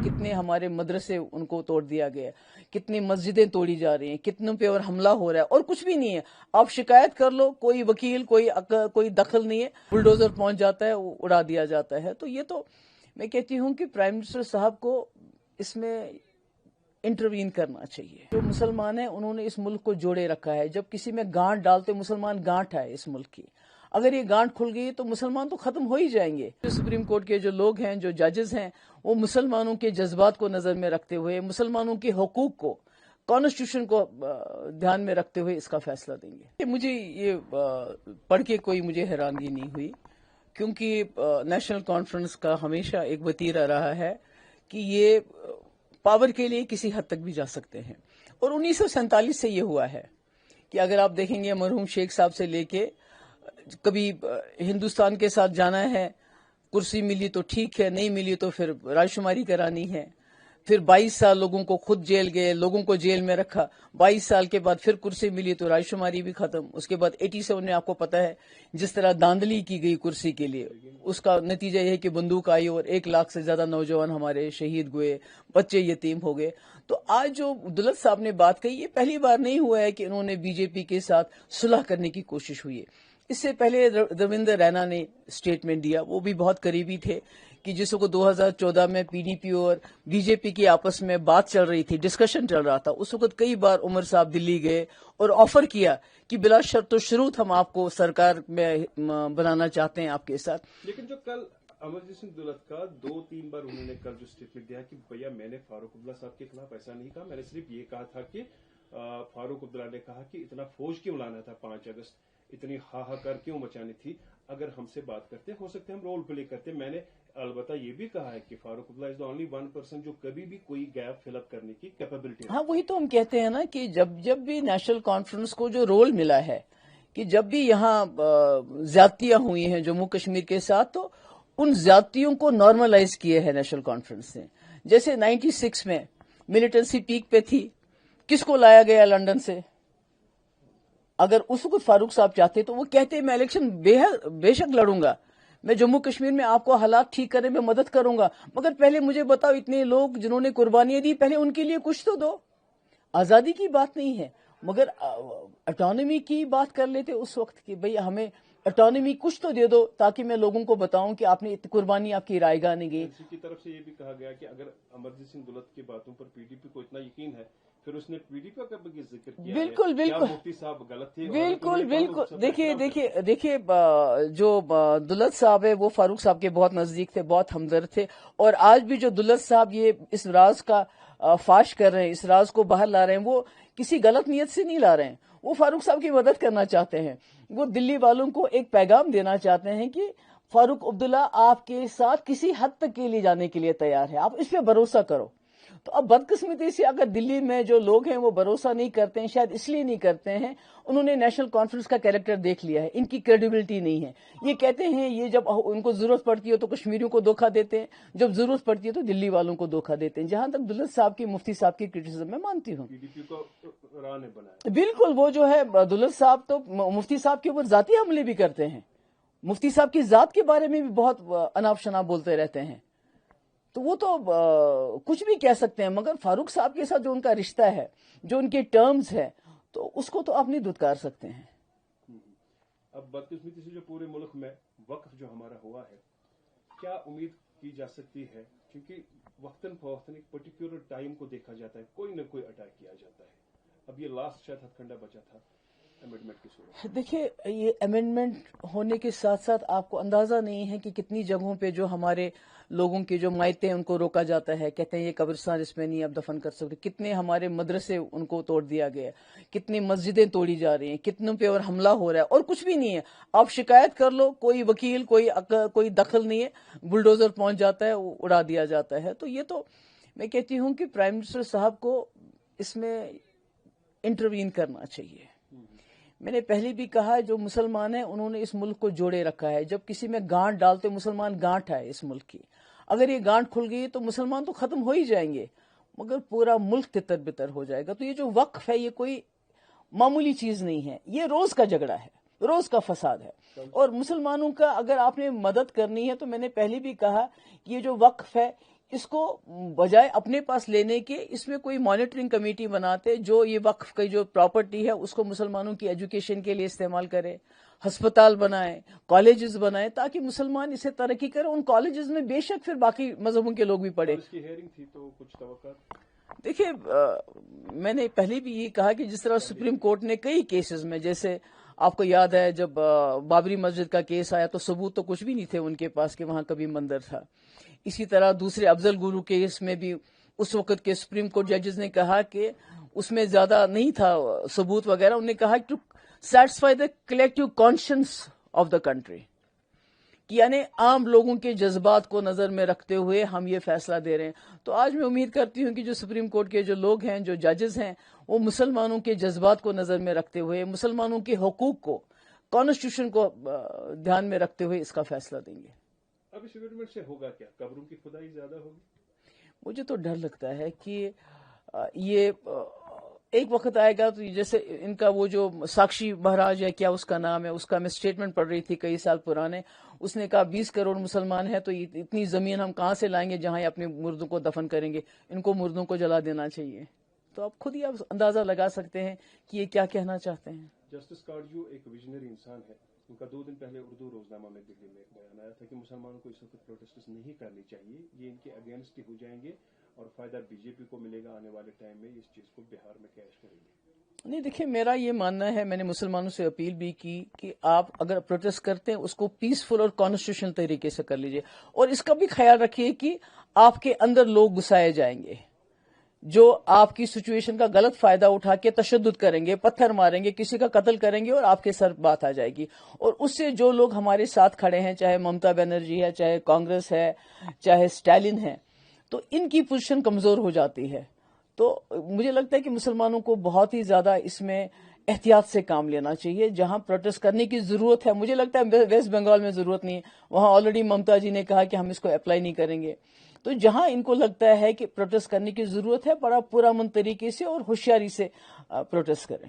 कितने हमारे मदरसे उनको तोड़ दिया गया, कितनी मस्जिदें तोड़ी जा रही हैं, कितनों पे और हमला हो रहा है और कुछ भी नहीं है। आप शिकायत कर लो, कोई वकील कोई दखल नहीं है, बुलडोजर पहुंच जाता है, उड़ा दिया जाता है। तो ये तो मैं कहती हूँ कि प्राइम मिनिस्टर साहब को इसमें इंटरवीन करना चाहिए। जो मुसलमान हैं उन्होंने इस मुल्क को जोड़े रखा है। जब किसी में गांठ डालते, मुसलमान गांठ है इस मुल्क की, अगर ये गांठ खुल गई तो मुसलमान तो खत्म हो ही जाएंगे। सुप्रीम कोर्ट के जो लोग हैं, जो जजेस हैं, वो मुसलमानों के जज्बात को नजर में रखते हुए, मुसलमानों के हुकूक को, कॉन्स्टिट्यूशन को ध्यान में रखते हुए इसका फैसला देंगे। मुझे ये पढ़ के कोई मुझे हैरानगी नहीं हुई, क्योंकि नेशनल कॉन्फ्रेंस का हमेशा एक वतीरा रहा है कि ये पावर के लिए किसी हद तक भी जा सकते हैं। और 1947 से ये हुआ है कि अगर आप देखेंगे मरहूम शेख साहब से लेके कभी हिंदुस्तान के साथ जाना है, कुर्सी मिली तो ठीक है, नहीं मिली तो फिर राजशुमारी करानी है। फिर 22 साल लोगों को खुद जेल गए, लोगों को जेल में रखा। 22 साल के बाद फिर कुर्सी मिली तो राजशुमारी भी खत्म। उसके बाद 87 में आपको पता है जिस तरह धांधली की गई कुर्सी के लिए, उसका नतीजा यह है कि बंदूक आई और 1 लाख से ज्यादा नौजवान हमारे शहीद हुए, बच्चे यतीम हो गए। तो आज जो दुलत साहब ने बात कही, ये पहली बार नहीं हुआ है कि उन्होंने बीजेपी के साथ सुलह करने की कोशिश हुई है। इससे पहले रविंद्र रैना ने स्टेटमेंट दिया, वो भी बहुत करीबी थे कि जिसको 2014 में पीडीपी और बीजेपी की आपस में बात चल रही थी, डिस्कशन चल रहा था, उस वक्त कई बार उमर साहब दिल्ली गए और ऑफर किया कि बिला शर्त शुरूत हम आपको सरकार में बनाना चाहते हैं आपके साथ। लेकिन जो कल अमरजीत सिंह दुलत का 2-3 बार उन्होंने कल जो स्टेटमेंट दिया कि भैया मैंने फारूक अब्दुल्ला साहब के खिलाफ ऐसा नहीं कहा, मैंने सिर्फ ये कहा था कि फारूक अब्दुल्ला ने कहा कि इतना फौज क्यों लाना था 5 अगस्त, इतनी हाहाकार क्यों मचानी थी, अगर हमसे बात करते हो सकते हम रोल प्ले करते। मैंने अलबत्ता ये भी कहा है कि Farooq Abdullah is the only one person जो कभी भी कोई गैप फिलअप करने की कैपेबिलिटी। हाँ, वही तो हम कहते हैं ना कि जब भी नेशनल कॉन्फ्रेंस को जो रोल मिला है कि जब भी यहाँ ज्यादतियां हुई हैं जम्मू कश्मीर के साथ, तो उन ज्यादतियों को नॉर्मलाइज किए है नेशनल कॉन्फ्रेंस ने। जैसे 96 में मिलिटेंसी पीक पे थी, किसको लाया गया लंदन से? अगर उस वक्त फारूक साहब चाहते तो वो कहते मैं इलेक्शन बेशक लड़ूंगा, मैं जम्मू कश्मीर में आपको हालात ठीक करने में मदद करूंगा, मगर पहले मुझे बताओ इतने लोग जिन्होंने कुर्बानियां दी, पहले उनके लिए कुछ तो दो। आजादी की बात नहीं है, मगर ऑटोनॉमी की बात कर लेते उस वक्त की, भैया हमें ऑटोनॉमी कुछ तो दे दो ताकि मैं लोगों को बताऊं कि आपने इतनी कुर्बानी आपकी रायगा नहीं गई। एनसी की तरफ से ये भी कहा गया कि अगर अमरजीत सिंह दुलत की बातों पर पीडीपी को इतना यकीन है, फिर उसने पीडीपी का भी जिक्र किया। बिल्कुल है। बिल्कुल, मुफ्ती साहब गलत थे? बिल्कुल। देखिए जो दुलत साहब है वो फारूक साहब के बहुत नजदीक थे, बहुत हमदर्द थे। और आज भी जो दुलत साहब ये इस राज का फाश कर रहे हैं, इस राज को बाहर ला रहे हैं, वो किसी गलत नीयत से नहीं ला रहे हैं, वो फारूक साहब की मदद करना चाहते हैं। वो दिल्ली वालों को एक पैगाम देना चाहते हैं कि फारूक अब्दुल्ला आपके साथ किसी हद तक के लिए जाने के लिए तैयार है, आप इस पे भरोसा करो। तो अब बदकिस्मती से अगर दिल्ली में जो लोग हैं वो भरोसा नहीं करते हैं, शायद इसलिए नहीं करते हैं, उन्होंने नेशनल कॉन्फ्रेंस का कैरेक्टर देख लिया है, इनकी क्रेडिबिलिटी नहीं है। ये कहते हैं ये जब उनको जरूरत पड़ती है तो कश्मीरियों को धोखा देते हैं, जब जरूरत पड़ती है तो दिल्ली वालों को धोखा देते हैं। जहां तक दुलत साहब की, मुफ्ती साहब की क्रिटिसिज्म मैं मानती हूँ, बिल्कुल वो जो है दुलत साहब तो मुफ्ती साहब के ऊपर जाती हमले भी करते हैं, मुफ्ती साहब की जात के बारे में भी बहुत अनाप शनाप बोलते रहते हैं। तो वो तो कुछ भी कह सकते हैं, मगर फारूक साहब के साथ जो उनका रिश्ता है, जो उनके टर्म्स है, तो उसको तो आप नहीं दुत्कार सकते हैं। अब बदकिस्मती से जो पूरे मुल्क में वक्फ जो हमारा हुआ है, क्या उम्मीद की जा सकती है? क्योंकि वक्तन फवक्तन एक पर्टिकुलर टाइम को देखा जाता है, कोई न कोई अटैक किया जाता है। अब ये लास्ट शायद हथकंडा बचा था अमेंडमेंट की सूरत। देखिए, ये अमेंडमेंट होने के साथ साथ आपको अंदाजा नहीं है कि कितनी जगहों पे जो हमारे लोगों के जो मायते हैं उनको रोका जाता है, कहते हैं ये कब्रिस्तान इसमें नहीं आप दफन कर सकते। कितने हमारे मदरसे उनको तोड़ दिया गया, कितनी मस्जिदें तोड़ी जा रही हैं, कितनों पे और हमला हो रहा है और कुछ भी नहीं है। आप शिकायत कर लो, कोई वकील कोई दखल नहीं है, बुलडोजर पहुंच जाता है, उड़ा दिया जाता है। तो ये तो मैं कहती हूँ कि प्राइम मिनिस्टर साहब को इसमें इंटरवीन करना चाहिए। मैंने पहले भी कहा, जो मुसलमान हैं उन्होंने इस मुल्क को जोड़े रखा है। जब किसी में गांठ डालते, मुसलमान गांठ है इस मुल्क की, अगर ये गांठ खुल गई तो मुसलमान तो खत्म हो ही जाएंगे, मगर पूरा मुल्क तितर बितर हो जाएगा। तो ये जो वक्फ है ये कोई मामूली चीज नहीं है, ये रोज का झगड़ा है, रोज का फसाद है। और मुसलमानों का अगर आपने मदद करनी है तो मैंने पहले भी कहा कि ये जो वक्फ है اس کو بجائے اپنے پاس لینے کے اس میں کوئی مانیٹرنگ کمیٹی بناتے جو یہ وقف کی جو پراپرٹی ہے اس کو مسلمانوں کی ایجوکیشن کے لیے استعمال کرے، ہسپتال بنائے، کالجز بنائے، تاکہ مسلمان اسے ترقی کرے. ان کالجز میں بے شک پھر باقی مذہبوں کے لوگ بھی پڑھے. اس کی ہیئرنگ تھی تو کچھ توقعات؟ دیکھیے میں نے پہلے بھی یہ کہا کہ جس طرح سپریم کورٹ نے کئی کیسز میں، جیسے آپ کو یاد ہے جب بابری مسجد کا کیس آیا تو ثبوت تو کچھ بھی نہیں تھے ان کے پاس کہ وہاں کبھی مندر تھا. اسی طرح دوسرے افضل گرو کیس میں بھی اس وقت کے سپریم کورٹ ججز نے کہا کہ اس میں زیادہ نہیں تھا ثبوت وغیرہ. انہوں نے کہا to satisfy the collective conscience of the country, یعنی عام لوگوں کے جذبات کو نظر میں رکھتے ہوئے ہم یہ فیصلہ دے رہے ہیں. تو آج میں امید کرتی ہوں کہ جو سپریم کورٹ کے جو لوگ ہیں، جو ججز ہیں، وہ مسلمانوں کے جذبات کو نظر میں رکھتے ہوئے، مسلمانوں کے حقوق کو، کانسٹیٹیوشن کو دھیان میں رکھتے ہوئے اس کا فیصلہ دیں گے. اب اس امینڈمنٹ سے ہوگا کیا؟ قبروں کی کھدائی زیادہ ہوگی؟ مجھے تو ڈر لگتا ہے کہ یہ ایک وقت آئے گا تو جیسے ان کا وہ جو ساکشی مہاراج ہے، کیا اس کا نام ہے، اس کا میں اسٹیٹمنٹ پڑھ رہی تھی کئی سال پرانے. اس نے کہا 20 کروڑ مسلمان ہیں تو اتنی زمین ہم کہاں سے لائیں گے جہاں یہ اپنے مردوں کو دفن کریں گے، ان کو مردوں کو جلا دینا چاہیے. تو آپ خود ہی اندازہ لگا سکتے ہیں کہ یہ کیا کہنا چاہتے ہیں. جسٹس کارڈیو ایک ویژنری انسان ہے. ان کا 2 دن پہلے اردو روزنامہ میں دلی میں ایک بیان آیا تھا کہ مسلمانوں کو اس وقت پروٹیسٹ نہیں کرنی چاہیے، یہ ان کے اگینسٹ ہو جائیں گے اور فائدہ بی جے پی کو ملے گا. آنے والے ٹائم میں اس چیز کو بہار میں کیش کریں گے. نہیں دیکھیں، میرا یہ ماننا ہے، میں نے مسلمانوں سے اپیل بھی کی کہ آپ اگر پروٹیسٹ کرتے ہیں اس کو پیسفل اور کانسٹیٹیوشنل طریقے سے کر لیجئے، اور اس کا بھی خیال رکھیے کہ آپ کے اندر لوگ گھسائے جائیں گے جو آپ کی سچویشن کا غلط فائدہ اٹھا کے تشدد کریں گے، پتھر ماریں گے، کسی کا قتل کریں گے اور آپ کے سر بات آ جائے گی. اور اس سے جو لوگ ہمارے ساتھ کھڑے ہیں، چاہے ممتا بنرجی ہے، چاہے کانگریس ہے، چاہے اسٹالن ہے، تو ان کی پوزیشن کمزور ہو جاتی ہے. تو مجھے لگتا ہے کہ مسلمانوں کو بہت ہی زیادہ اس میں احتیاط سے کام لینا چاہیے. جہاں پروٹیسٹ کرنے کی ضرورت ہے، مجھے لگتا ہے ویسٹ بنگال میں ضرورت نہیں ہے، وہاں آلریڈی ممتا جی نے کہا کہ ہم اس کو اپلائی نہیں کریں گے. تو جہاں ان کو لگتا ہے کہ پروٹیسٹ کرنے کی ضرورت ہے، بڑا پرامن طریقے سے اور ہوشیاری سے پروٹیسٹ کریں.